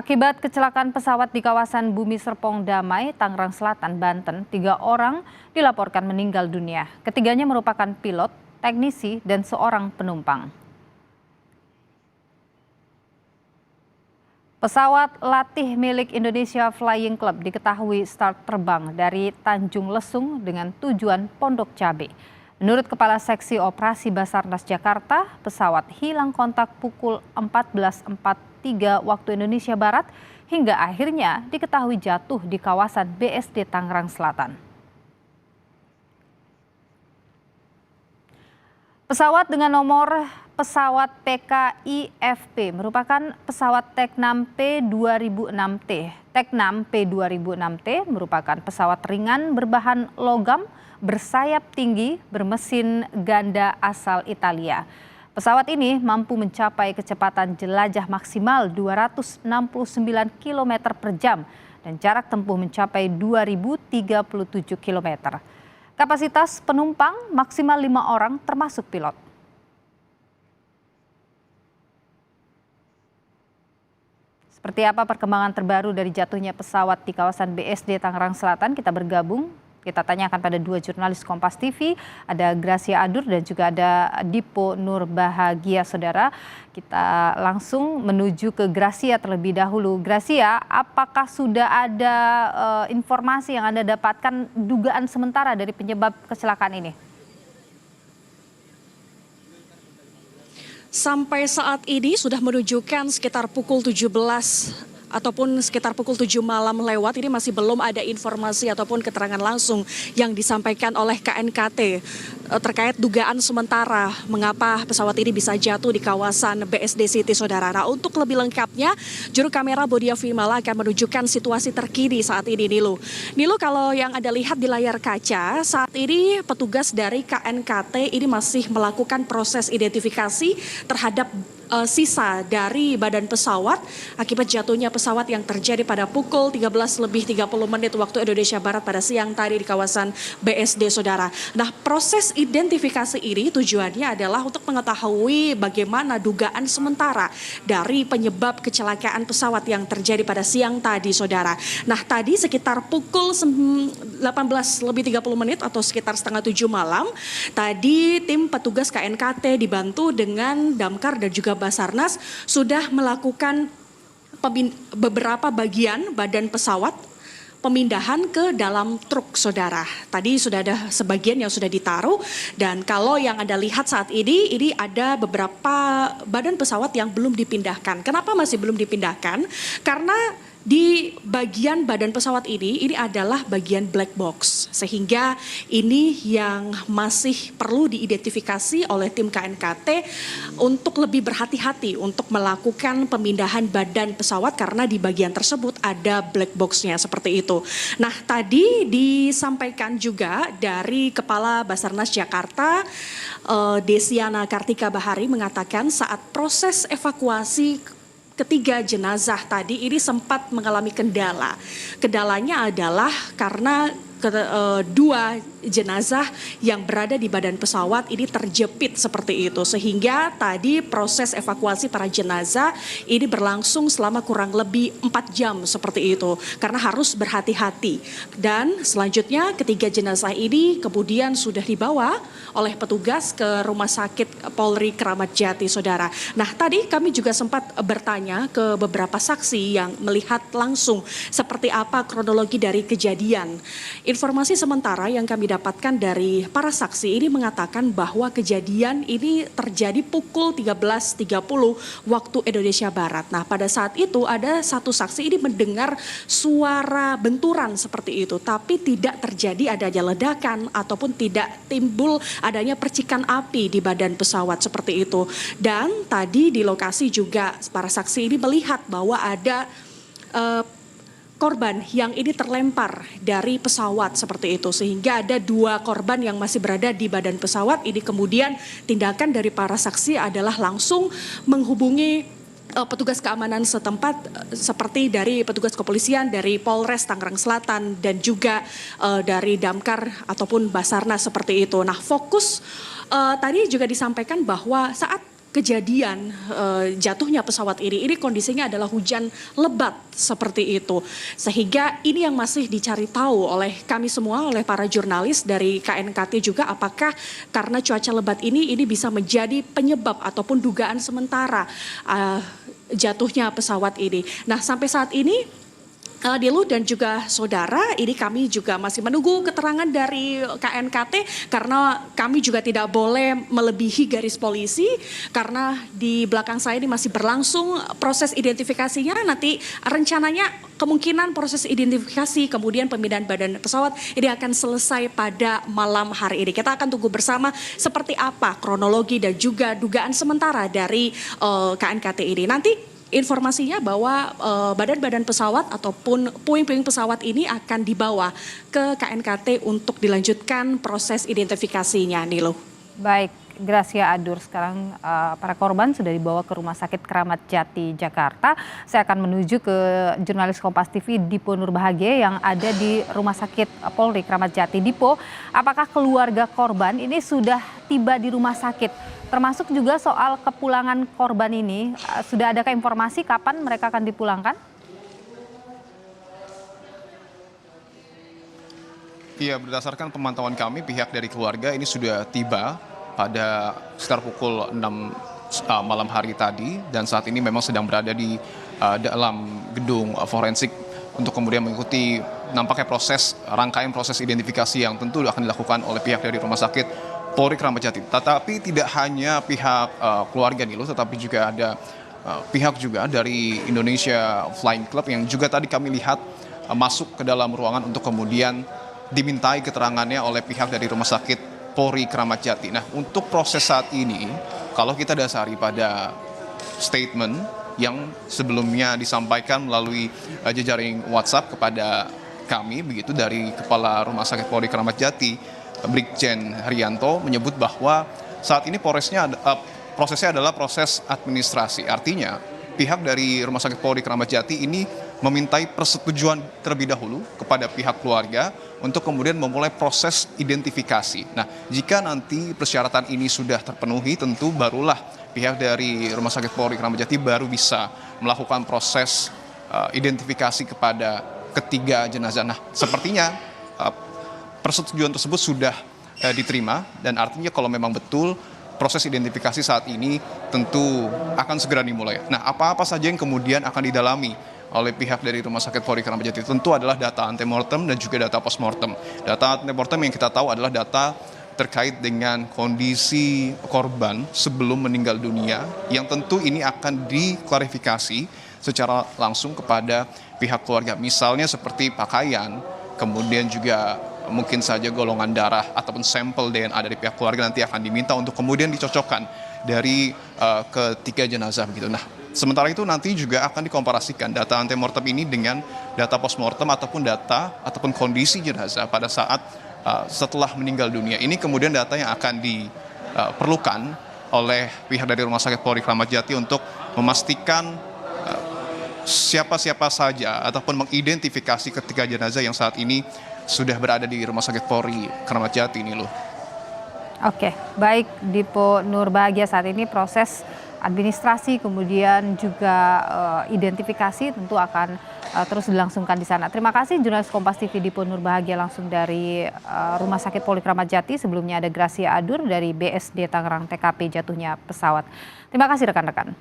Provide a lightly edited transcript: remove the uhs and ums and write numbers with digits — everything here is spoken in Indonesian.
Akibat kecelakaan pesawat di kawasan Bumi Serpong Damai, Tangerang Selatan, Banten, 3 orang dilaporkan meninggal dunia. Ketiganya merupakan pilot, teknisi, dan seorang penumpang. Pesawat latih milik Indonesia Flying Club diketahui start terbang dari Tanjung Lesung dengan tujuan Pondok Cabe. Menurut Kepala Seksi Operasi Basarnas Jakarta, pesawat hilang kontak pukul 14.43 waktu Indonesia Barat hingga akhirnya diketahui jatuh di kawasan BSD Tangerang Selatan. Pesawat dengan nomor pesawat PKIFP merupakan pesawat Teknam P2006T. Teknam P2006T merupakan pesawat ringan berbahan logam, bersayap tinggi, bermesin ganda asal Italia. Pesawat ini mampu mencapai kecepatan jelajah maksimal 269 km per jam dan jarak tempuh mencapai 2037 km. Kapasitas penumpang maksimal 5 orang termasuk pilot. Seperti apa perkembangan terbaru dari jatuhnya pesawat di kawasan BSD Tangerang Selatan? Kita bergabung. Kita tanyakan pada 2 jurnalis Kompas TV, ada Gracia Adur dan juga ada Dipo Nur Bahagia, saudara. Kita langsung menuju ke Gracia terlebih dahulu. Gracia, apakah sudah ada informasi yang Anda dapatkan dugaan sementara dari penyebab kecelakaan ini? Sampai saat ini sudah menunjukkan sekitar pukul 17 ataupun sekitar pukul 7 malam lewat, ini masih belum ada informasi ataupun keterangan langsung yang disampaikan oleh KNKT terkait dugaan sementara mengapa pesawat ini bisa jatuh di kawasan BSD City, saudara. Nah, untuk lebih lengkapnya, juru kamera Bodia Vimala akan menunjukkan situasi terkini saat ini, Nilu. Nilu, kalau yang Anda lihat di layar kaca, saat ini petugas dari KNKT ini masih melakukan proses identifikasi terhadap sisa dari badan pesawat akibat jatuhnya pesawat yang terjadi pada pukul 13.30 waktu Indonesia Barat pada siang tadi di kawasan BSD, saudara. Nah, proses identifikasi ini tujuannya adalah untuk mengetahui bagaimana dugaan sementara dari penyebab kecelakaan pesawat yang terjadi pada siang tadi, saudara. Nah, tadi sekitar pukul 18.30 atau sekitar setengah 7 malam, tadi tim petugas KNKT dibantu dengan damkar dan juga Basarnas sudah melakukan beberapa bagian badan pesawat pemindahan ke dalam truk, saudara. Tadi sudah ada sebagian yang sudah ditaruh, dan kalau yang Anda lihat saat ini ada beberapa badan pesawat yang belum dipindahkan. Kenapa masih belum dipindahkan? Karena di bagian badan pesawat ini adalah bagian black box, sehingga ini yang masih perlu diidentifikasi oleh tim KNKT untuk lebih berhati-hati untuk melakukan pemindahan badan pesawat karena di bagian tersebut ada black box-nya seperti itu. Nah, tadi disampaikan juga dari Kepala Basarnas Jakarta, Desiana Kartika Bahari, mengatakan saat proses evakuasi ketiga jenazah tadi ini sempat mengalami kendala. Kendalanya adalah karena dua jenazah yang berada di badan pesawat ini terjepit seperti itu, sehingga tadi proses evakuasi para jenazah ini berlangsung selama kurang lebih 4 jam seperti itu karena harus berhati-hati. Dan selanjutnya ketiga jenazah ini kemudian sudah dibawa oleh petugas ke Rumah Sakit Polri Kramat Jati, saudara. Nah, tadi kami juga sempat bertanya ke beberapa saksi yang melihat langsung seperti apa kronologi dari kejadian. Informasi sementara yang kami dapatkan dari para saksi ini mengatakan bahwa kejadian ini terjadi pukul 13.30 waktu Indonesia Barat. Nah, pada saat itu ada satu saksi ini mendengar suara benturan seperti itu, tapi tidak terjadi adanya ledakan ataupun tidak timbul adanya percikan api di badan pesawat seperti itu. Dan tadi di lokasi juga para saksi ini melihat bahwa ada korban yang ini terlempar dari pesawat seperti itu, sehingga ada 2 korban yang masih berada di badan pesawat. Ini kemudian tindakan dari para saksi adalah langsung menghubungi petugas keamanan setempat seperti dari petugas kepolisian dari Polres Tangerang Selatan dan juga dari Damkar ataupun Basarnas seperti itu. Nah, fokus tadi juga disampaikan bahwa saat kejadian jatuhnya pesawat ini kondisinya adalah hujan lebat seperti itu. Sehingga ini yang masih dicari tahu oleh kami semua, oleh para jurnalis dari KNKT juga, apakah karena cuaca lebat ini bisa menjadi penyebab ataupun dugaan sementara jatuhnya pesawat ini. Nah, sampai saat ini Dilu dan juga saudara, ini kami juga masih menunggu keterangan dari KNKT karena kami juga tidak boleh melebihi garis polisi karena di belakang saya ini masih berlangsung proses identifikasinya. Nanti rencananya kemungkinan proses identifikasi kemudian pemindahan badan pesawat ini akan selesai pada malam hari ini. Kita akan tunggu bersama seperti apa kronologi dan juga dugaan sementara dari KNKT ini. Nanti informasinya bahwa badan-badan pesawat ataupun puing-puing pesawat ini akan dibawa ke KNKT untuk dilanjutkan proses identifikasinya, Nilo. Baik, Gracia Adur, sekarang para korban sudah dibawa ke Rumah Sakit Kramat Jati, Jakarta. Saya akan menuju ke jurnalis Kompas TV Dipo Nurbahagia yang ada di Rumah Sakit Polri Kramat Jati. Dipo, apakah keluarga korban ini sudah tiba di rumah sakit? Termasuk juga soal kepulangan korban ini, sudah adakah informasi kapan mereka akan dipulangkan? Iya, berdasarkan pemantauan kami, pihak dari keluarga ini sudah tiba pada sekitar pukul 6 malam hari tadi, dan saat ini memang sedang berada di dalam gedung forensik untuk kemudian mengikuti nampaknya rangkaian proses identifikasi yang tentu akan dilakukan oleh pihak dari Rumah Sakit Polri Kramat Jati. Tetapi tidak hanya pihak keluarga Nilo, tetapi juga ada pihak juga dari Indonesia Flying Club yang juga tadi kami lihat masuk ke dalam ruangan untuk kemudian dimintai keterangannya oleh pihak dari Rumah Sakit Polri Kramat Jati. Nah, untuk proses saat ini, kalau kita dasari pada statement yang sebelumnya disampaikan melalui jejaring WhatsApp kepada kami, begitu dari Kepala Rumah Sakit Polri Kramat Jati, Brigjen Haryanto, menyebut bahwa saat ini prosesnya adalah proses administrasi. Artinya pihak dari Rumah Sakit Polri Kramat Jati ini memintai persetujuan terlebih dahulu kepada pihak keluarga untuk kemudian memulai proses identifikasi. Nah, jika nanti persyaratan ini sudah terpenuhi, tentu barulah pihak dari Rumah Sakit Polri Kramat Jati baru bisa melakukan proses identifikasi kepada ketiga jenazah. Nah, sepertinya persetujuan tersebut sudah diterima, dan artinya kalau memang betul proses identifikasi saat ini tentu akan segera dimulai. Nah, apa-apa saja yang kemudian akan didalami oleh pihak dari Rumah Sakit Polri Kramat Jati tentu adalah data antemortem dan juga data postmortem. Data antemortem yang kita tahu adalah data terkait dengan kondisi korban sebelum meninggal dunia, yang tentu ini akan diklarifikasi secara langsung kepada pihak keluarga. Misalnya seperti pakaian, kemudian juga mungkin saja golongan darah ataupun sampel DNA dari pihak keluarga nanti akan diminta untuk kemudian dicocokkan dari ketiga jenazah begitu. Nah, sementara itu nanti juga akan dikomparasikan data antemortem ini dengan data postmortem ataupun kondisi jenazah pada saat setelah meninggal dunia. Ini kemudian data yang akan diperlukan oleh pihak dari Rumah Sakit Polri Kramat Jati untuk memastikan siapa-siapa saja ataupun mengidentifikasi ketiga jenazah yang saat ini sudah berada di Rumah Sakit Polri Kramat Jati ini loh. Oke, baik Dipo Nurbahagia, saat ini proses administrasi kemudian juga identifikasi tentu akan terus dilangsungkan di sana. Terima kasih jurnalis Kompas TV Dipo Nurbahagia langsung dari Rumah Sakit Polri Kramat Jati. Sebelumnya ada Gracia Adur dari BSD Tangerang, TKP jatuhnya pesawat. Terima kasih rekan-rekan.